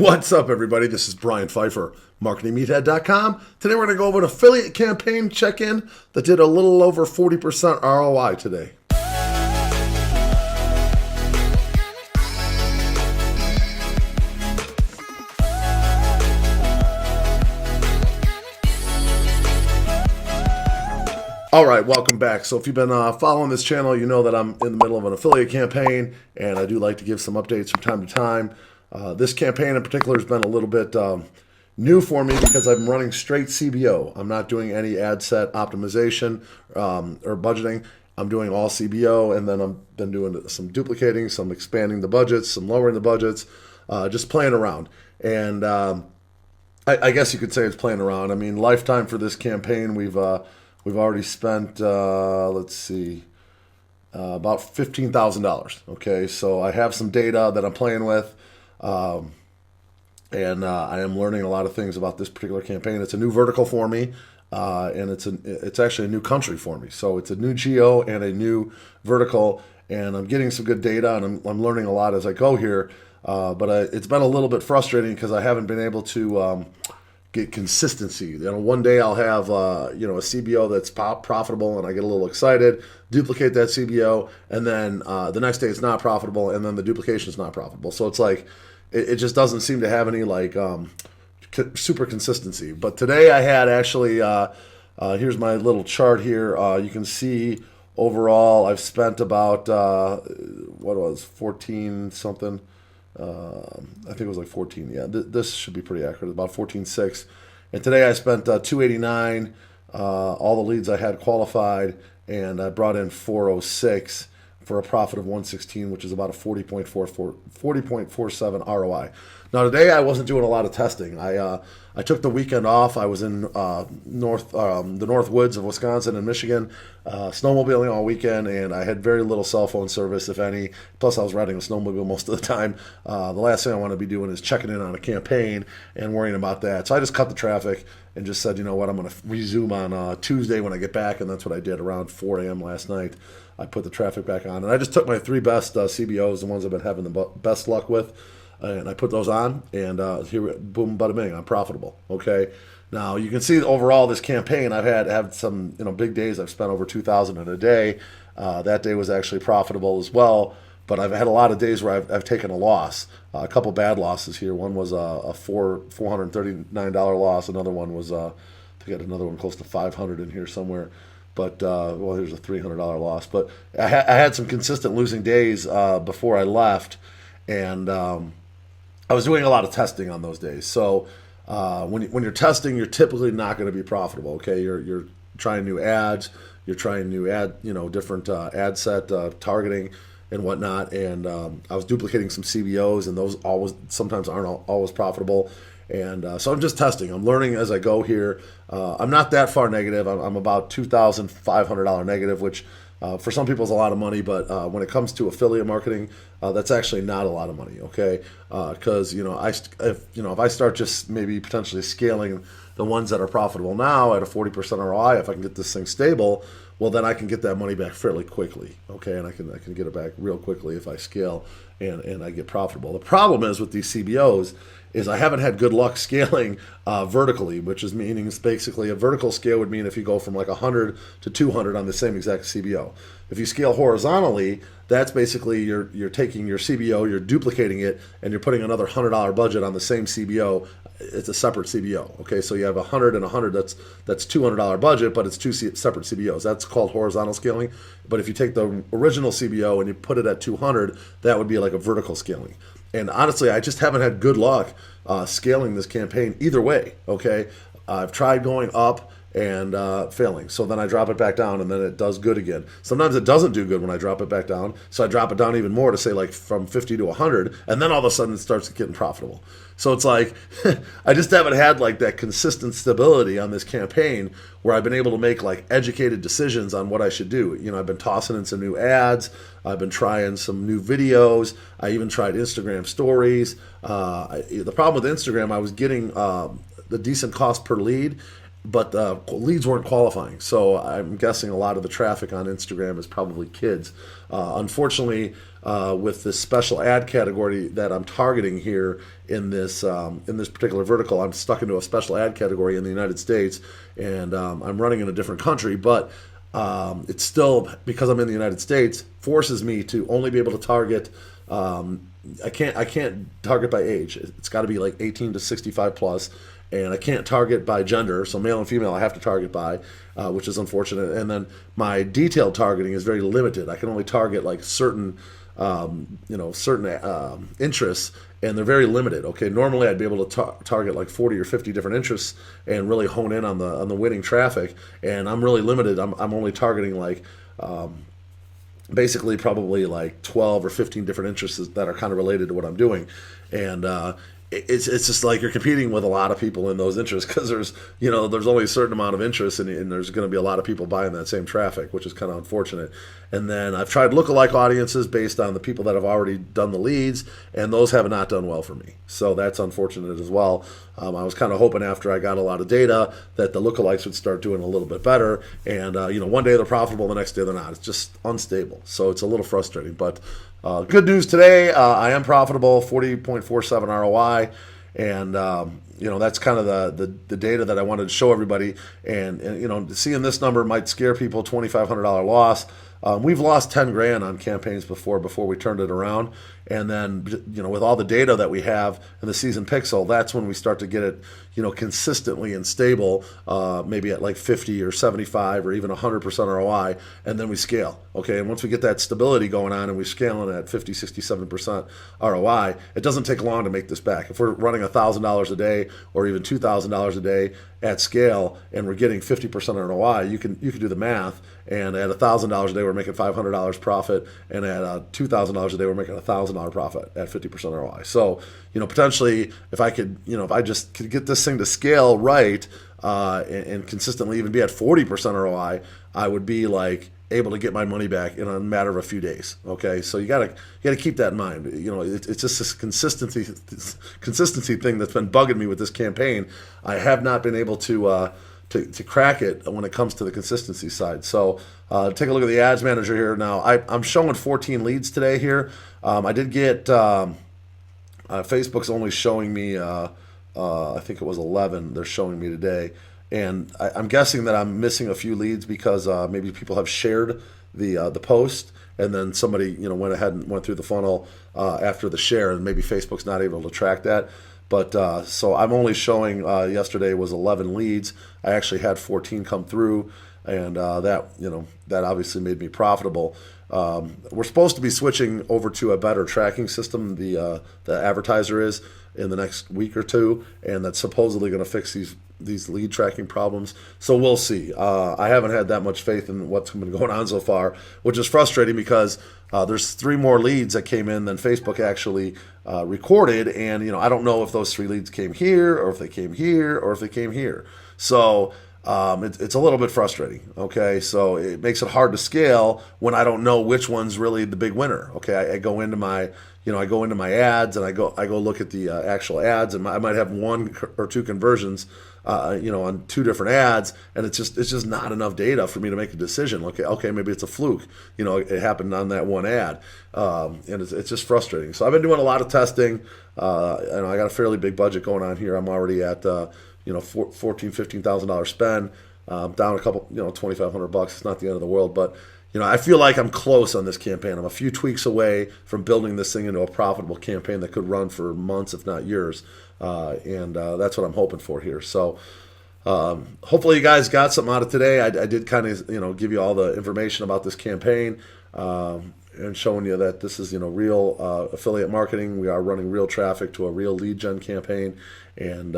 What's up, everybody? This is Brian Pfeiffer, marketingmeathead.com. Today we're going to go over an affiliate campaign check-in that did a little over 40% ROI today. All right, welcome back. So if you've been following this channel, you know that I'm in the middle of an affiliate campaign, and I do like to give some updates from time to time. This campaign in particular has been a little bit new for me because I'm running straight CBO. I'm not doing any ad set optimization or budgeting. I'm doing all CBO, and then I'm been doing some duplicating, some expanding the budgets, some lowering the budgets, just playing around. And I guess you could say it's playing around. I mean, lifetime for this campaign, we've already spent, let's see, about $15,000. Okay, so I have some data that I'm playing with. And I am learning a lot of things about this particular campaign. It's a new vertical for me, and it's actually a new country for me. So it's a new geo and a new vertical, and I'm getting some good data, and I'm learning a lot as I go here. But it's been a little bit frustrating because I haven't been able to get consistency. You know, one day I'll have a CBO that's profitable, and I get a little excited, duplicate that CBO, and then the next day it's not profitable, and then the duplication is not profitable. So it's like it just doesn't seem to have any super consistency. But today I had actually here's my little chart here. You can see overall I've spent about 14 something. I think it was like 14. Yeah, this should be pretty accurate. About 14.6. And today I spent 289. All the leads I had qualified, and I brought in 406 for a profit of 116, which is about a 40.47 ROI. Now today I wasn't doing a lot of testing. I took the weekend off. I was in the north woods of Wisconsin and Michigan, snowmobiling all weekend, and I had very little cell phone service, if any. Plus I was riding a snowmobile most of the time. The last thing I want to be doing is checking in on a campaign and worrying about that. So I just cut the traffic and just said, you know what, I'm going to resume on Tuesday when I get back, and that's what I did around 4 a.m. last night. I put the traffic back on, and I just took my three best CBOs, the ones I've been having the best luck with, and I put those on, and here, boom, bada bing, I'm profitable. Okay, now you can see overall this campaign, I've had some big days. I've spent over $2,000 in a day. That day was actually profitable as well, but I've had a lot of days where I've taken a loss. A couple bad losses here. One was a $439 loss. Another one was I think I had another one close to $500 in here somewhere. But, well, here's a $300 loss. But I had some consistent losing days before I left, and I was doing a lot of testing on those days. So when you're testing, you're typically not going to be profitable, okay? You're trying new ads. You're trying new different ad set targeting and whatnot. And I was duplicating some CBOs, and those sometimes aren't always profitable. And so I'm just testing. I'm learning as I go here. I'm not that far negative. I'm about $2,500 negative, which for some people is a lot of money. But when it comes to affiliate marketing, that's actually not a lot of money. Okay, because if I start just maybe potentially scaling the ones that are profitable now at a 40% ROI, if I can get this thing stable, well, then I can get that money back fairly quickly. Okay, and I can get it back real quickly if I scale and I get profitable. The problem is with these CBOs is I haven't had good luck scaling vertically, which is meaning basically a vertical scale would mean if you go from like 100 to 200 on the same exact CBO. If you scale horizontally, that's basically you're taking your CBO, you're duplicating it, and you're putting another $100 budget on the same CBO. It's a separate CBO. Okay, so you have 100 and 100. That's $200 budget, but it's two separate CBOs. That's called horizontal scaling. But if you take the original CBO and you put it at 200, that would be like a vertical scaling. And honestly, I just haven't had good luck scaling this campaign either way, okay? I've tried going up and failing. So then I drop it back down, and then it does good again. Sometimes it doesn't do good when I drop it back down, so I drop it down even more to say like from 50 to 100, and then all of a sudden it starts getting profitable. So it's like I just haven't had like that consistent stability on this campaign where I've been able to make like educated decisions on what I should do. I've been tossing in some new ads. I've been trying some new videos. I even tried Instagram stories. The problem with Instagram, I was getting the decent cost per lead, but leads weren't qualifying. So I'm guessing a lot of the traffic on Instagram is probably kids. Unfortunately, with this special ad category that I'm targeting here in this particular vertical, I'm stuck into a special ad category in the United States, and I'm running in a different country, but it's still, because I'm in the United States, forces me to only be able to target. I can't target by age. It's got to be like 18 to 65 plus, and I can't target by gender. So male and female, I have to target by, which is unfortunate. And then my detailed targeting is very limited. I can only target like certain interests, and they're very limited. Okay, normally I'd be able to target like 40 or 50 different interests and really hone in on the winning traffic. And I'm really limited. I'm only targeting like basically probably like 12 or 15 different interests that are kind of related to what I'm doing. And it's just like you're competing with a lot of people in those interests, because there's only a certain amount of interest, and there's going to be a lot of people buying that same traffic, which is kind of unfortunate. And then I've tried lookalike audiences based on the people that have already done the leads, and those have not done well for me. So that's unfortunate as well. I was kind of hoping after I got a lot of data that the lookalikes would start doing a little bit better. And one day they're profitable, the next day they're not. It's just unstable. So it's a little frustrating. But good news today, I am profitable, 40.47 ROI. And that's kind of the data that I wanted to show everybody. And seeing this number might scare people, $2,500 loss. We've lost 10 grand on campaigns before we turned it around. And then, with all the data that we have in the season pixel, that's when we start to get it, consistently and stable, maybe at like 50 or 75 or even 100% ROI, and then we scale. Okay, and once we get that stability going on and we scale it at 50, 67% ROI, it doesn't take long to make this back. If we're running $1,000 a day or even $2,000 a day at scale and we're getting 50% ROI, you can do the math. And at $1,000 a day, we're making $500 profit, and at $2,000 a day, we're making $1,000 profit at 50% ROI. So, potentially, if I just could get this thing to scale right and consistently even be at 40% ROI, I would be like able to get my money back in a matter of a few days. Okay, so you gotta keep that in mind. It's just this consistency thing that's been bugging me with this campaign. I have not been able to crack it when it comes to the consistency side. So take a look at the ads manager here. Now I'm showing 14 leads today here. I did get Facebook's only showing me I think it was 11 they're showing me today, and I'm guessing that I'm missing a few leads because maybe people have shared the post, and then somebody went ahead and went through the funnel after the share, and maybe Facebook's not able to track that. But so I'm only showing yesterday was 11 leads. I actually had 14 come through, and that obviously made me profitable. We're supposed to be switching over to a better tracking system. The advertiser is in the next week or two, and that's supposedly going to fix these lead tracking problems. So we'll see. I haven't had that much faith in what's been going on so far, which is frustrating because there's 3 more leads that came in than Facebook actually recorded, and I don't know if those 3 leads came here, or if they came here, or if they came here. So it's a little bit frustrating. Okay, so it makes it hard to scale when I don't know which one's really the big winner. Okay, I go into my ads, and I go look at the actual ads, and I might have 1 or 2 conversions on 2 different ads, and it's just not enough data for me to make a decision. Okay, maybe it's a fluke. It happened on that 1 ad, and it's just frustrating. So I've been doing a lot of testing. And I got a fairly big budget going on here. I'm already at $14,000-$15,000 spend, down a couple, $2,500. It's not the end of the world, but I feel like I'm close on this campaign. I'm a few tweaks away from building this thing into a profitable campaign that could run for months, if not years. And that's what I'm hoping for here. So hopefully you guys got something out of today. I did kind of, give you all the information about this campaign, and showing you that this is, real affiliate marketing. We are running real traffic to a real lead gen campaign, and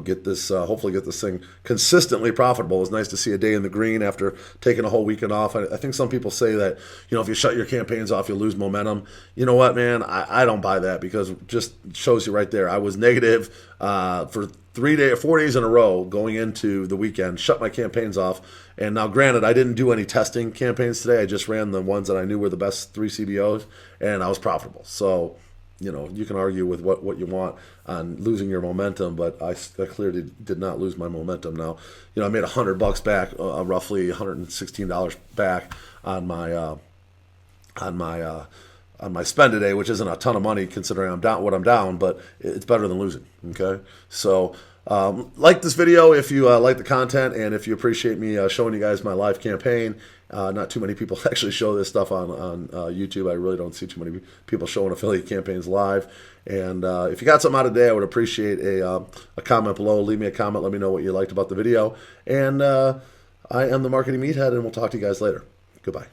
get this, hopefully get this thing consistently profitable. It was nice to see a day in the green after taking a whole weekend off. I think some people say that, if you shut your campaigns off, you lose momentum. You know what, man? I don't buy that, because it just shows you right there. I was negative for 4 days in a row going into the weekend, shut my campaigns off. And now, granted, I didn't do any testing campaigns today. I just ran the ones that I knew were the best 3 CBOs, and I was profitable. So, you can argue with what you want on losing your momentum, but I clearly did not lose my momentum. Now, I made $100 back, roughly $116 back on my spend today, which isn't a ton of money considering I'm down, but it's better than losing. Okay, so like this video if you like the content, and if you appreciate me showing you guys my live campaign. Not too many people actually show this stuff on YouTube. I really don't see too many people showing affiliate campaigns live. And if you got something out of today, I would appreciate a comment below. Leave me a comment. Let me know what you liked about the video. And I am the Marketing Meathead, and we'll talk to you guys later. Goodbye.